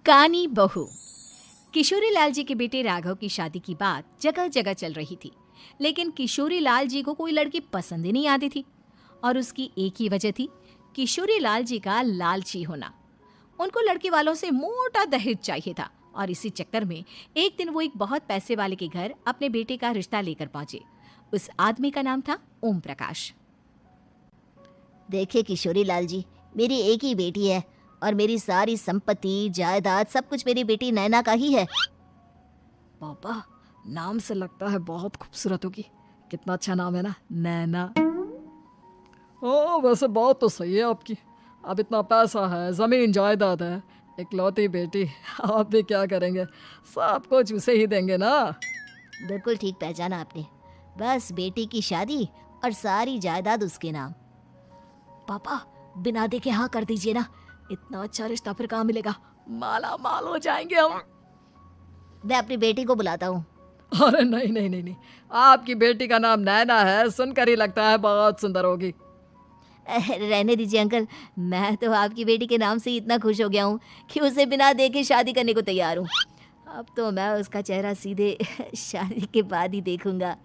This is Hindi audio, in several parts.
कानी बहू। किशोरी लाल जी के बेटे राघव की शादी की बात जगह जगह चल रही थी, लेकिन किशोरी लाल जी को कोई लड़की पसंद ही नहीं आती थी। और उसकी एक ही वजह थी, किशोरी लाल जी का लालची होना। उनको लड़की वालों से मोटा दहेज चाहिए था और इसी चक्कर में एक दिन वो एक बहुत पैसे वाले के घर अपने बेटे का रिश्ता लेकर पहुंचे। उस आदमी का नाम था ओम प्रकाश। देखिए किशोरी लाल जी, मेरी एक ही बेटी है और मेरी सारी संपत्ति जायदाद सब कुछ मेरी बेटी नैना का ही है। पापा, नाम से लगता है बहुत खूबसूरत होगी। कितना अच्छा नाम है ना, नैना। हाँ, वैसे बात तो सही है आपकी। अब इतना पैसा है, जमीन जायदाद है, इकलौती बेटी, आप भी क्या करेंगे? सब कुछ उसे ही देंगे ना। बिल्कुल ठीक पहचाना आपने। बस बेटी की शादी और सारी जायदाद उसके नाम। पापा, बिना देखे हाँ कर दीजिए ना। इतना अच्छा रिश्ता फिर कहाँ मिलेगा? माला माल हो जाएंगे हम। मैं अपनी बेटी को बुलाता हूँ। अरे नहीं नहीं नहीं नहीं, आपकी बेटी का नाम नैना है, सुनकर ही लगता है बहुत सुंदर होगी। रहने दीजिए अंकल, मैं तो आपकी बेटी के नाम से ही इतना खुश हो गया हूँ कि उसे बिना देखे शादी करने को तैयार हूँ। अब तो मैं उसका चेहरा सीधे शादी के बाद ही देखूंगा।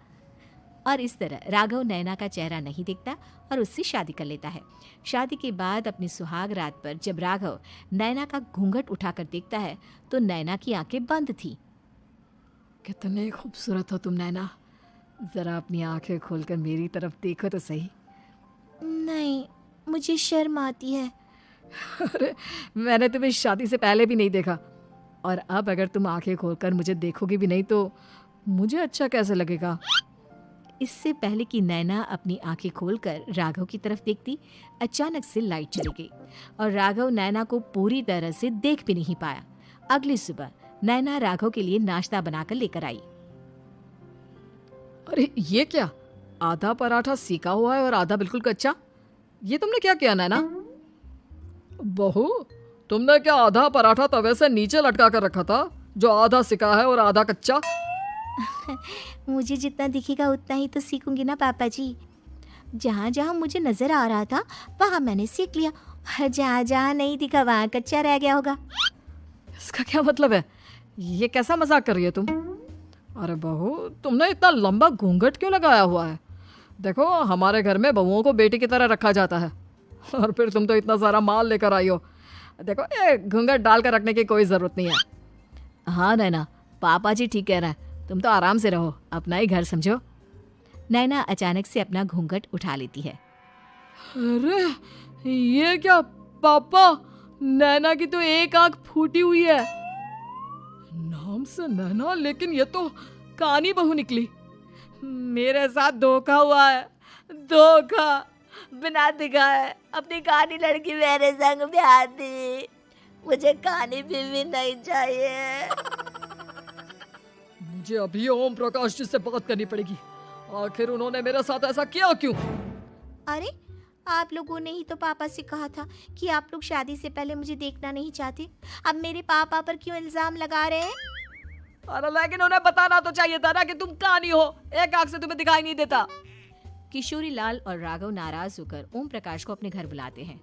और इस तरह राघव नैना का चेहरा नहीं देखता और उससे शादी कर लेता है। शादी के बाद अपनी सुहाग रात पर जब राघव नैना का घूंघट उठाकर देखता है तो नैना की आंखें बंद थी। कितने खूबसूरत हो तुम नैना, जरा अपनी आंखें खोलकर मेरी तरफ देखो तो सही। नहीं, मुझे शर्म आती है। अरे, मैंने तुम्हें शादी से पहले भी नहीं देखा, और अब अगर तुम आंखें खोलकर मुझे देखोगी भी नहीं तो मुझे अच्छा कैसे लगेगा? इससे पहले कि नैना अपनी आंखें खोलकर राघव की तरफ देखती, अचानक से लाइट चली गई और राघव नैना को पूरी तरह से देख भी नहीं पाया। अगली सुबह नैना राघव के लिए नाश्ता बनाकर लेकर आई। अरे ये क्या, आधा पराठा सेका हुआ है और आधा बिल्कुल कच्चा। ये तुमने क्या किया नैना? बहू, तुमने क्या आधा पराठा तवे से नीचे लटका कर रखा था, जो आधा सेका है और आधा कच्चा? मुझे जितना दिखेगा उतना ही तो सीखूंगी ना पापा जी। जहाँ जहाँ मुझे नजर आ रहा था वहाँ मैंने सीख लिया, जहाँ जहाँ नहीं दिखा वहाँ कच्चा रह गया होगा। इसका क्या मतलब है? ये कैसा मजाक कर रही है तुम? अरे बहू, तुमने इतना लंबा घूंघट क्यों लगाया हुआ है? देखो, हमारे घर में बहुओं को बेटी की तरह रखा जाता है, और फिर तुम तो इतना सारा माल लेकर आई हो। देखो, ये घूंघट डाल कर रखने की कोई ज़रूरत नहीं है। हाँ नैना, पापा जी ठीक कह रहे हैं, तुम तो आराम से रहो, अपना ही घर समझो। नैना अचानक से अपना घूंघट उठा लेती है। अरे ये क्या पापा, नैना की तो एक आंख फूटी हुई है। नाम से नैना, लेकिन ये तो कानी बहू निकली। मेरे साथ धोखा हुआ है, धोखा। बिना दिखाए अपनी कानी लड़की मेरे संग ब्याह दी। मुझे कानी बीवी नहीं चाहिए। मुझे अभी ओम प्रकाश जी से बात करनी पड़ेगी। आखिर उन्होंने मेरे साथ ऐसा किया क्यों? अरे, आप लोगों ने ही तो पापा से कहा था कि आप लोग शादी से पहले मुझे देखना नहीं चाहते। अब मेरे पापा पर क्यों इल्जाम लगा रहे हैं? अरे लेकिन उन्हें बताना तो चाहिए था ना कि तुम कानी हो, एक आंख से तुम्हें दिखाई नहीं देता। किशोरी लाल और राघव नाराज होकर ओम प्रकाश को अपने घर बुलाते हैं।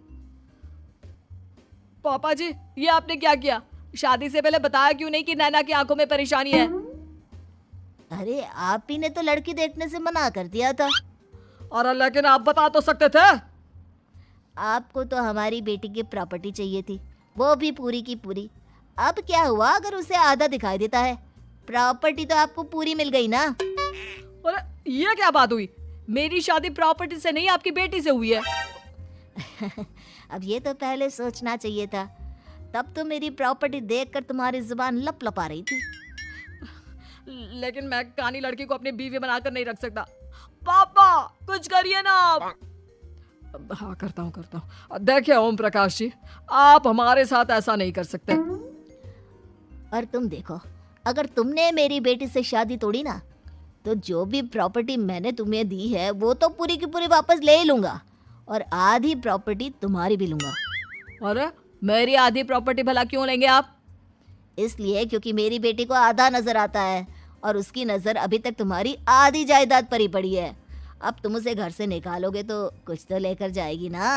पापा जी, ये आपने क्या किया? शादी से पहले बताया क्यों नहीं कि नैना की आंखों में परेशानी है? अरे, आप ही ने तो लड़की देखने से मना कर दिया था। अरे लेकिन आप बता तो सकते थे। आपको तो हमारी बेटी की प्रॉपर्टी चाहिए थी, वो भी पूरी की पूरी। अब क्या हुआ अगर उसे आधा दिखाई देता है? प्रॉपर्टी तो आपको पूरी मिल गई ना। अरे ये क्या बात हुई? मेरी शादी प्रॉपर्टी से नहीं, आपकी बेटी से हुई है। अब ये तो पहले सोचना चाहिए था, तब तो मेरी प्रॉपर्टी देखकर तुम्हारी जुबान लप लपा रही थी। लेकिन मैं कानी लड़की को अपनी बीवी बनाकर नहीं रख सकता। पापा, कुछ करिए ना आप। हाँ, करता हूँ। देखिए ओम प्रकाश जी, आप हमारे साथ ऐसा नहीं कर सकते। और तुम देखो, अगर तुमने मेरी बेटी से शादी तोड़ी ना, तो जो भी प्रॉपर्टी मैंने तुम्हें दी है वो तो पूरी की पूरी वापस ले ही लूंगा, और आधी प्रॉपर्टी तुम्हारी भी लूंगा। अरे मेरी आधी प्रॉपर्टी भला क्यों लेंगे आप? इसलिए क्योंकि मेरी बेटी को आधा नजर आता है और उसकी नजर अभी तक तुम्हारी आधी जायदाद पर ही पड़ी है। अब तुम उसे घर से निकालोगे तो कुछ तो लेकर जाएगी ना।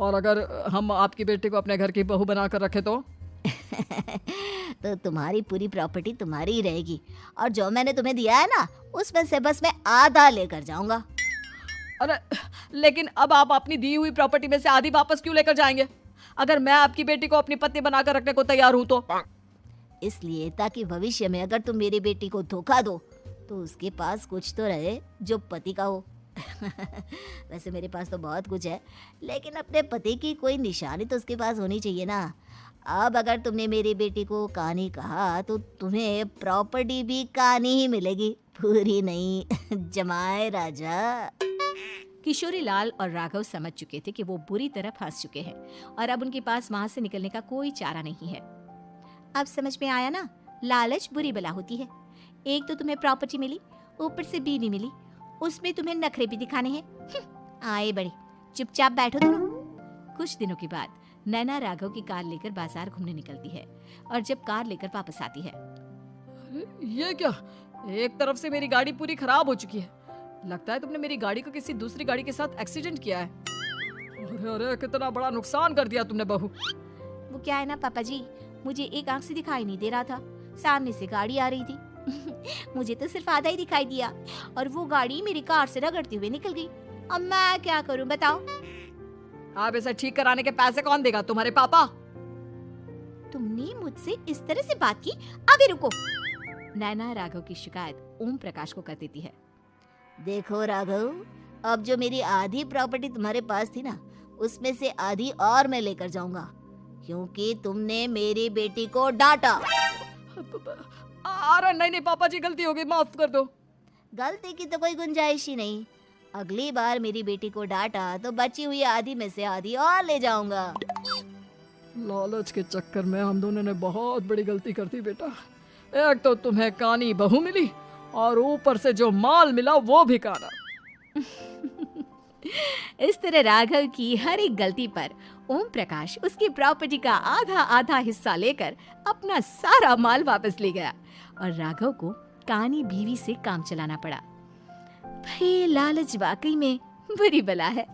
और अगर हम आपकी बेटी को अपने घर की बहू बनाकर रखे तो? तो तुम्हारी पूरी प्रॉपर्टी तुम्हारी ही रहेगी, और जो मैंने तुम्हें दिया है ना, उसमें से बस मैं आधा लेकर जाऊंगा। अरे लेकिन अब आप अपनी दी हुई प्रॉपर्टी में से आधी वापस क्यों लेकर जाएंगे? अगर मैं आपकी बेटी को अपनी पत्नी बनाकर रखने को तैयार हूं तो। इसलिए ताकि भविष्य में अगर तुम मेरी बेटी को धोखा दो तो उसके पास कुछ तो रहे जो पति का हो। वैसे मेरे पास तो बहुत कुछ है, लेकिन अपने पति की कोई निशानी तो उसके पास होनी चाहिए ना। अब अगर तुमने मेरी बेटी को कहानी कहा तो तुम्हें प्रॉपर्टी भी कहानी ही मिलेगी, पूरी नहीं। जमाए राजा। किशोरी लाल और राघव समझ चुके थे कि वो बुरी तरह फंस चुके हैं और अब उनके पास वहां से निकलने का कोई चारा नहीं है। अब समझ में आया ना, लालच बुरी बला होती है। एक तो तुम्हें प्रॉपर्टी मिली, ऊपर से बीवी मिली, उसमें तुम्हें नखरे भी दिखाने हैं। आए बड़े, चुपचाप बैठो दोनों। कुछ दिनों के बाद नैना राघव की कार लेकर बाजार घूमने निकलती है और जब कार लेकर वापस आती है, ये क्या, एक तरफ से मेरी गाड़ी पूरी खराब हो चुकी है। लगता है तुमने मेरी गाड़ी को किसी दूसरी गाड़ी के साथ एक्सीडेंट किया है। अरे अरे, कितना बड़ा नुकसान कर दिया तुमने बहू। वो क्या है ना पापा जी, मुझे एक आंख से दिखाई नहीं दे रहा था, सामने से गाड़ी आ रही थी। मुझे तो सिर्फ आधा ही दिखाई दिया और वो गाड़ी मेरी कार से रगड़ते हुए निकल गई। अब मैं क्या करूं बताओ? आप इसे ठीक कराने के पैसे कौन देगा? तुम्हारे पापा। तुमने मुझसे इस तरह से बात की? अभी रुको। नैना राघव की शिकायत ओम प्रकाश को कर देती है। देखो राघव, अब जो मेरी आधी प्रॉपर्टी तुम्हारे पास थी ना, उसमें से आधी और मैं लेकर जाऊंगा, क्योंकि तुमने मेरी बेटी को डांटा। अरे नहीं नहीं पापा जी, गलती हो गई, माफ कर दो। गलती की तो कोई गुंजाइश ही नहीं। अगली बार मेरी बेटी को डांटा तो बची हुई आधी में से आधी और ले जाऊंगा। लालच के चक्कर में हम दोनों ने बहुत बड़ी गलती कर दी बेटा। एक तो तुम्हें कानी बहू मिली और ऊपर से जो माल मिला वो भी काना। इस तरह राघव की हर एक गलती पर ओम प्रकाश उसकी प्रॉपर्टी का आधा आधा हिस्सा लेकर अपना सारा माल वापस ले गया और राघव को कानी बीवी से काम चलाना पड़ा। भाई लालच वाकई में बुरी बला है।